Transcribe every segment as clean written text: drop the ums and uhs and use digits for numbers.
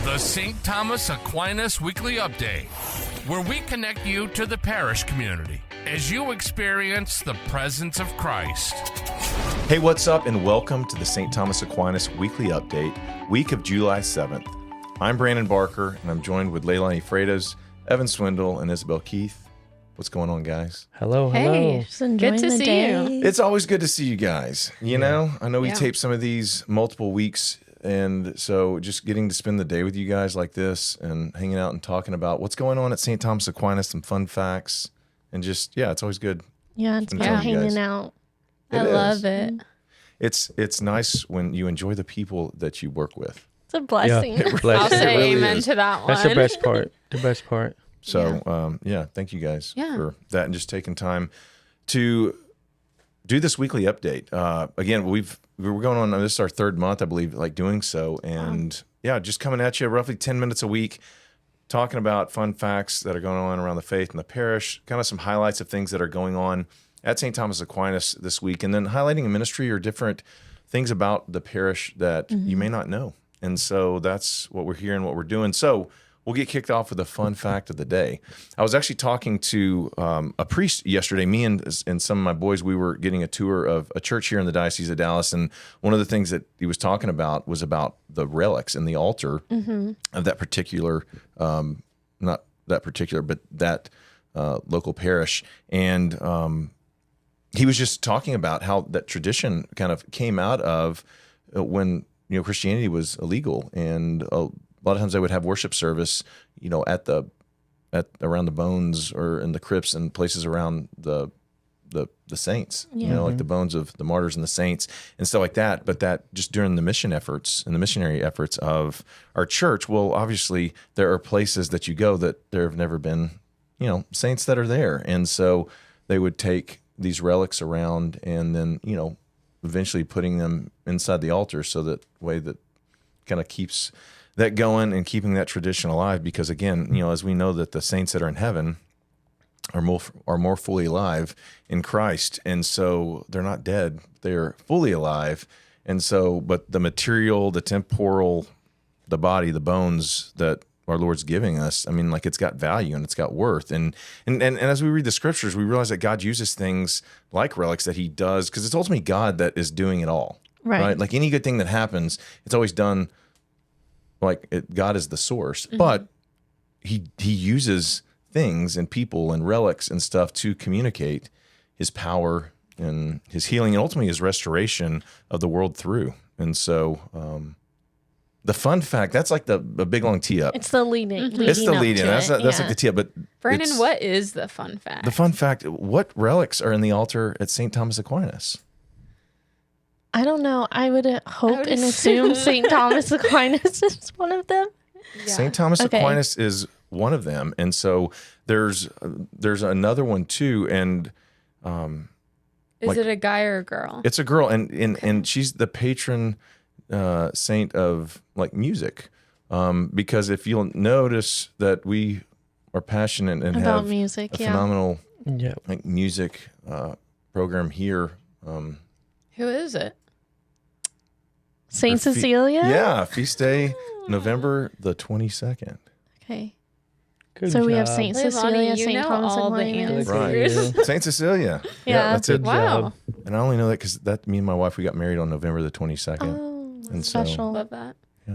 The St. Thomas Aquinas Weekly Update, where we connect you to the parish community as you experience the presence of Christ. Hey, what's up, and welcome to the St. Thomas Aquinas Weekly Update, week of July 7th. I'm Brandon Barker, and I'm joined with Leilani Freitas, Evan Swindle, and Isabel Keith. What's going on, guys? Hello. Hey, just enjoying good to the see day. you. It's always good to see you guys. You know, I know we tape some of these multiple weeks, and so just getting to spend the day with you guys like this and hanging out and talking about what's going on at St. Thomas Aquinas, some fun facts, and just, it's always good. Yeah, it's Enjoy fun you guys. hanging out. I love it. It's nice when you enjoy the people that you work with. It's a blessing. Yeah, I'll bless you. say really amen is. to that one. That's the best part. The best part. So, thank you guys Yeah. for that and just taking time to do this weekly update. Again, we're going on, this is our third month, I believe, like doing so. And just coming at you roughly 10 minutes a week, talking about fun facts that are going on around the faith and the parish, kind of some highlights of things that are going on at St. Thomas Aquinas this week, and then highlighting a ministry or different things about the parish that you may not know. And so that's what we're here and what we're doing. So we'll get kicked off with a fun fact of the day. I was actually talking to a priest yesterday. Me and some of my boys, we were getting a tour of a church here in the Diocese of Dallas, and one of the things that he was talking about was about the relics and the altar of that particular, not that particular, but that local parish. And he was just talking about how that tradition kind of came out of when Christianity was illegal, and a lot of times they would have worship service, at around the bones or in the crypts and places around the saints, like the bones of the martyrs and the saints and stuff like that. But that just during the mission efforts and the missionary efforts of our church, well, obviously there are places that you go that there have never been, saints that are there, and so they would take these relics around and then, eventually putting them inside the altar, so that way that kind of keeps that going and keeping that tradition alive. Because again, as we know that the saints that are in heaven are more fully alive in Christ, and so they're not dead; they're fully alive. And so, but the material, the temporal, the body, the bones that our Lord's giving us, it's got value and it's got worth. And as we read the scriptures, we realize that God uses things like relics that he does, because it's ultimately God that is doing it all. Right? Like any good thing that happens, it's always done God is the source. But he uses things and people and relics and stuff to communicate his power and his healing and ultimately his restoration of the world through. And so, the fun fact, that's like the big long tee up. It's the leading. It's the lead in. That's like the tee up. But Brandon, what is the fun fact? The fun fact, what relics are in the altar at St. Thomas Aquinas? I don't know. I would hope and assume St. Thomas Aquinas is one of them. Yeah. St. Thomas Aquinas is one of them. And so there's another one too. And is it a guy or a girl? it's a girl, and she's the patron saint of music, because if you'll notice that we are passionate and About have music, a phenomenal Yeah. music program here. Who is it? Saint Cecilia? Yeah, feast day, November the 22nd. Okay. Good So job. we have Saint Leilani, Cecilia, you St. know Thomas all the Aquinas. answers. Right. Saint Cecilia. Yeah. That's it. Good Wow. job. And I only know that because me and my wife, we got married on November the 22nd. Oh, And so- special. Love that. Yeah.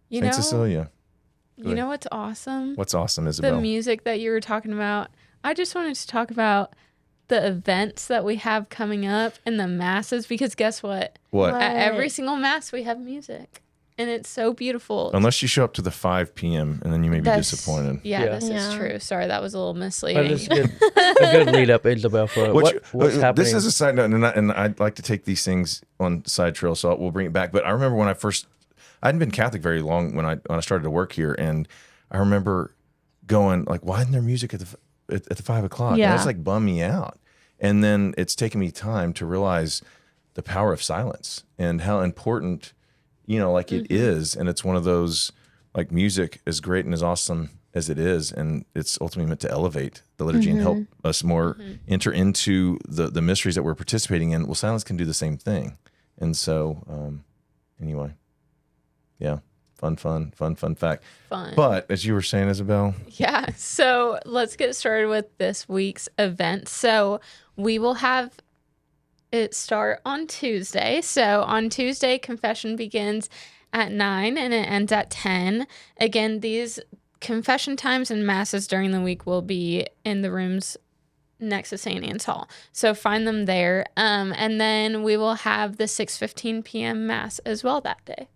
You Saint know, Cecilia. you know what's awesome? What's awesome, The Isabel? music that you were talking about. I just wanted to talk about the events that we have coming up and the masses, because guess what? What? What? At every single mass we have music, and it's so beautiful. Unless you show up to the 5 p.m. and then you may be That's- disappointed. Yeah, Yeah. this is Yeah. true. Sorry, that was a little But misleading. it's good. A good lead up, Isabel, for what's happening. This is a side note, and I'd like to take these things on side trail, so we'll bring it back. But I remember when I hadn't been Catholic very long when I started to work here, and I remember going why isn't there music at the 5 o'clock? Yeah. And it's bummed me out. And then it's taken me time to realize the power of silence and how important, it is. And it's one of those, music, as great and as awesome as it is, and it's ultimately meant to elevate the liturgy and help us more enter into the mysteries that we're participating in. Well, silence can do the same thing. And so, anyway, yeah. Fun fact. Fun. But as you were saying, Isabel. Yeah. So let's get started with this week's event. So we will have it start on Tuesday. So on Tuesday, confession begins at 9 and it ends at 10. Again, these confession times and masses during the week will be in the rooms next to St. Anne's Hall. So find them there. And then we will have the 6:15 p.m. mass as well that day.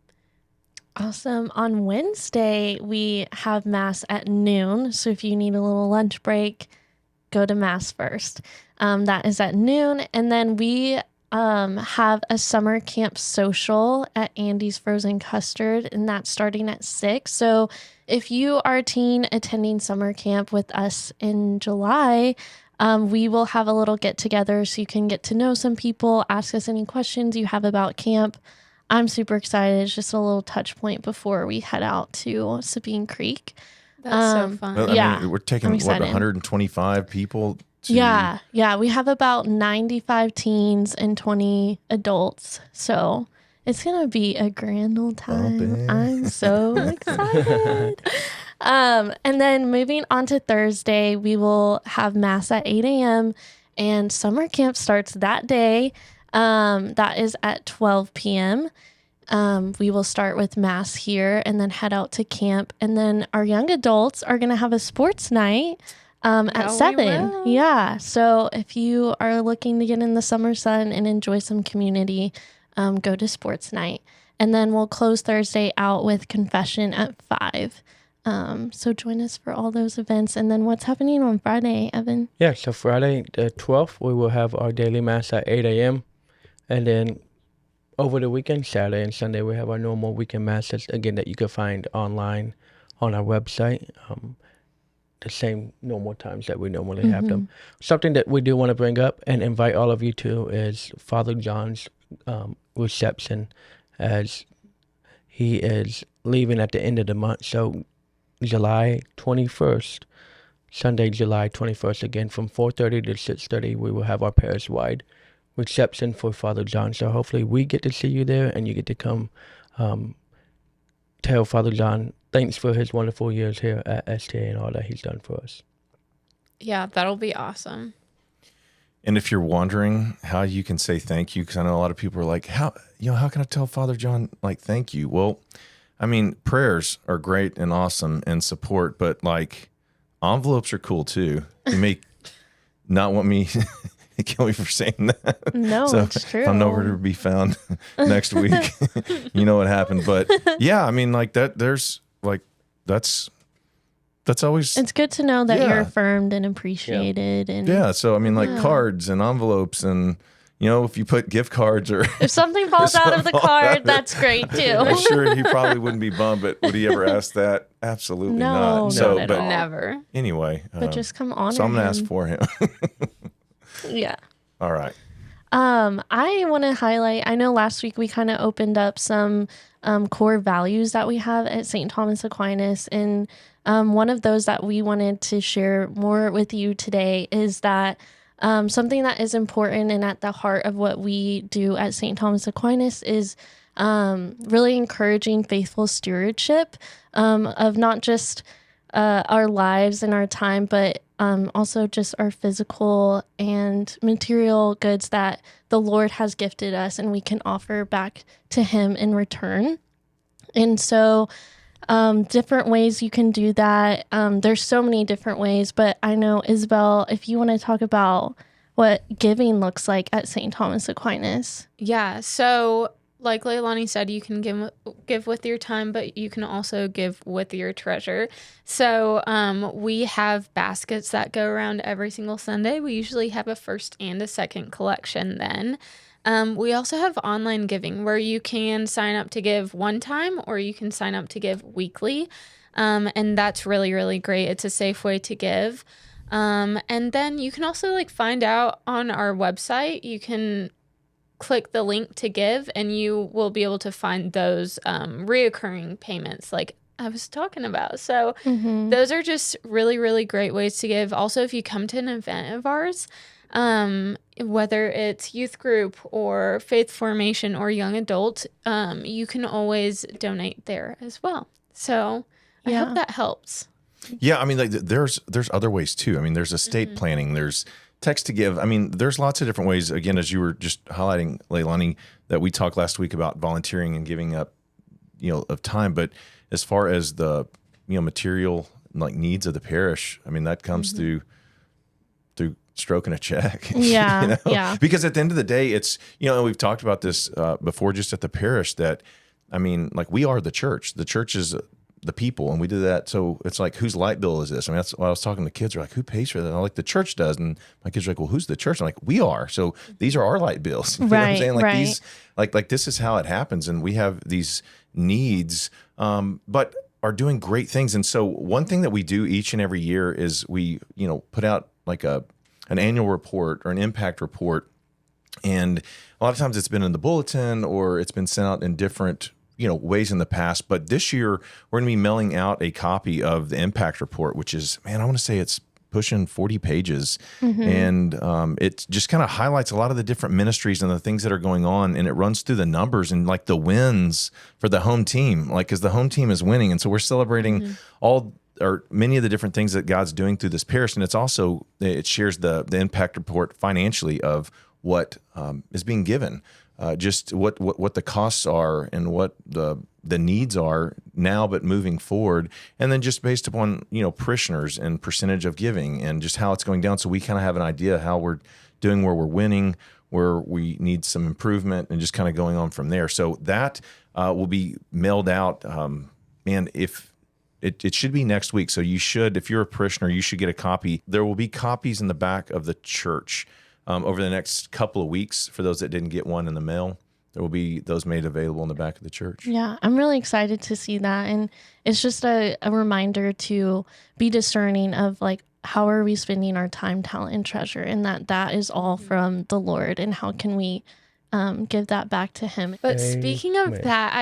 Awesome. On Wednesday, we have mass at noon. So if you need a little lunch break, go to mass first. That is at noon. And then we have a summer camp social at Andy's Frozen Custard, and that's starting at 6. So if you are a teen attending summer camp with us in July, we will have a little get together so you can get to know some people, ask us any questions you have about camp. I'm super excited. It's just a little touch point before we head out to Sabine Creek. That's so fun. Well, I mean, we're taking, 125 people? Yeah. We have about 95 teens and 20 adults. So it's going to be a grand old time. I'm so excited. And then moving on to Thursday, we will have mass at 8 a.m. and summer camp starts that day. That is at 12 p.m. We will start with mass here and then head out to camp. And then our young adults are going to have a sports night at 7. Yeah. So if you are looking to get in the summer sun and enjoy some community, go to sports night. And then we'll close Thursday out with confession at 5. So join us for all those events. And then what's happening on Friday, Evan? Yeah, so Friday the 12th, we will have our daily mass at 8 a.m. And then over the weekend, Saturday and Sunday, we have our normal weekend masses, again, that you can find online on our website. The same normal times that we normally have them. Something that we do want to bring up and invite all of you to is Father John's reception, as he is leaving at the end of the month. So July 21st, Sunday, July 21st, again, from 4:30 to 6:30, we will have our parish-wide reception for Father John. So hopefully we get to see you there and you get to come tell Father John thanks for his wonderful years here at STA and all that he's done for us. Yeah, that'll be awesome. And if you're wondering how you can say thank you, because I know a lot of people are like, how can I tell Father John, like, thank you? Well, I mean, prayers are great and awesome and support, but like envelopes are cool too. You may not want me to kill me for saying that. No, so it's true. if I'm nowhere to be found next week, you know what happened. But yeah, I mean, like that, there's like, that's always. It's good to know that you're affirmed and appreciated. And yeah. So, I mean, like cards and envelopes and, if you put gift cards or if something falls out of the card, that's great too. I'm sure he probably wouldn't be bummed, but would he ever ask that? Absolutely not. No, but never. Anyway, but just come on. So I'm gonna ask for him. Yeah. All right. I want to highlight. I know last week we kind of opened up some core values that we have at St. Thomas Aquinas, and one of those that we wanted to share more with you today is that. Something that is important and at the heart of what we do at St. Thomas Aquinas is really encouraging faithful stewardship of not just our lives and our time, but also just our physical and material goods that the Lord has gifted us and we can offer back to Him in return. And so different ways you can do that. There's so many different ways, but I know, Isabel, if you want to talk about what giving looks like at St. Thomas Aquinas. Yeah. So like Leilani said, you can give with your time, but you can also give with your treasure. So we have baskets that go around every single Sunday. We usually have a first and a second collection then. We also have online giving where you can sign up to give one time or you can sign up to give weekly. And that's really, really great. It's a safe way to give. And then you can also find out on our website, you can click the link to give and you will be able to find those reoccurring payments like I was talking about. So those are just really, really great ways to give. Also, if you come to an event of ours, Whether it's youth group or faith formation or young adult, you can always donate there as well. So I hope that helps. Yeah, I mean, like there's other ways too. I mean, there's estate planning, there's text to give. I mean, there's lots of different ways. Again, as you were just highlighting, Leilani, that we talked last week about volunteering and giving up, of time. But as far as the, material like needs of the parish, I mean, that comes through stroking a check. Yeah, yeah. Because at the end of the day, it's, we've talked about this before just at the parish that, I mean, like we are the church. The church is the people, and we do that. So it's like, whose light bill is this? I mean, that's why I was talking to kids. Are like, who pays for that? And I'm like, the church does. And my kids are like, well, who's the church? I'm like, we are. So these are our light bills. You know what I'm saying? Like these, like this is how it happens. And we have these needs, but are doing great things. And so one thing that we do each and every year is we, put out like an annual report or an impact report. And a lot of times it's been in the bulletin or it's been sent out in different ways in the past. But this year, we're going to be mailing out a copy of the impact report, which is, man, I want to say it's pushing 40 pages. And it just kind of highlights a lot of the different ministries and the things that are going on. And it runs through the numbers and like the wins for the home team, like because the home team is winning. And so we're celebrating many of the different things that God's doing through this parish. And it shares the impact report financially of what is being given. Just what the costs are and what the needs are now, but moving forward, and then just based upon parishioners and percentage of giving and just how it's going down. So we kind of have an idea how we're doing, where we're winning, where we need some improvement, and just kind of going on from there. So that will be mailed out. Man, if it should be next week. So you should, if you're a parishioner, you should get a copy. There will be copies in the back of the church. Over the next couple of weeks, for those that didn't get one in the mail, there will be those made available in the back of the church. Yeah, I'm really excited to see that. And it's just a reminder to be discerning of like, how are we spending our time, talent, and treasure? And that is all from the Lord. And how can we give that back to him? But speaking of that,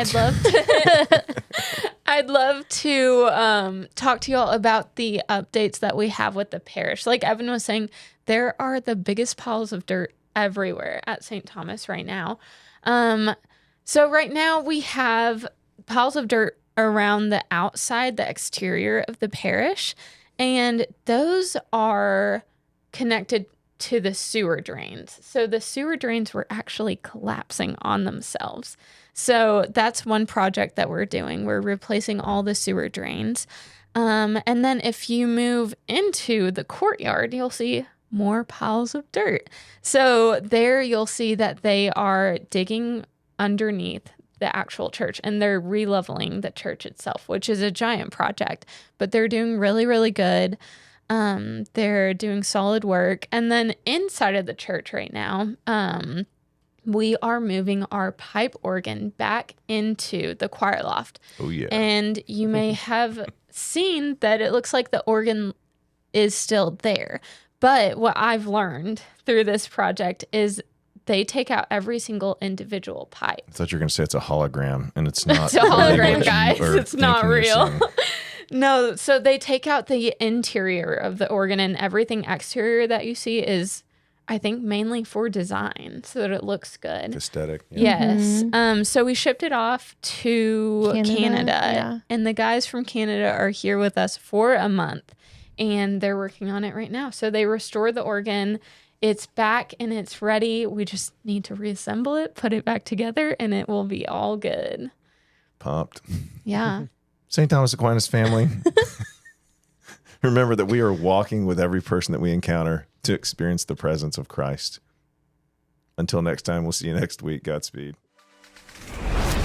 I'd love to talk to you all about the updates that we have with the parish. Like Evan was saying, there are the biggest piles of dirt everywhere at St. Thomas right now. So right now we have piles of dirt around the outside, the exterior of the parish, and those are connected to the sewer drains. So the sewer drains were actually collapsing on themselves. So that's one project that we're doing. We're replacing all the sewer drains. And then if you move into the courtyard, you'll see more piles of dirt. So there you'll see that they are digging underneath the actual church and they're releveling the church itself, which is a giant project, but they're doing really, really good. They're doing solid work. And then inside of the church right now, we are moving our pipe organ back into the choir loft. Oh, yeah. And you may have seen that it looks like the organ is still there. But what I've learned through this project is they take out every single individual pipe. I thought you were going to say it's a hologram, and it's not. It's a hologram, guys. It's not real. No, so they take out the interior of the organ, and everything exterior that you see is, I think, mainly for design, so that it looks good. Aesthetic. Yeah. Yes. Mm-hmm. So we shipped it off to Canada, and the guys from Canada are here with us for a month, and they're working on it right now. So they restored the organ. It's back and it's ready. We just need to reassemble it, put it back together, and it will be all good. Pumped. Yeah. St. Thomas Aquinas family, remember that we are walking with every person that we encounter to experience the presence of Christ. Until next time, we'll see you next week. Godspeed.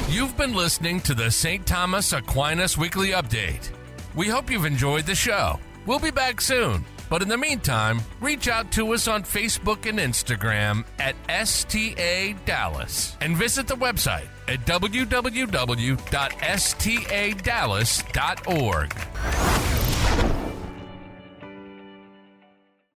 You've been listening to the St. Thomas Aquinas Weekly Update. We hope you've enjoyed the show. We'll be back soon. But in the meantime, reach out to us on Facebook and Instagram at STA Dallas and visit the website at www.stadallas.org.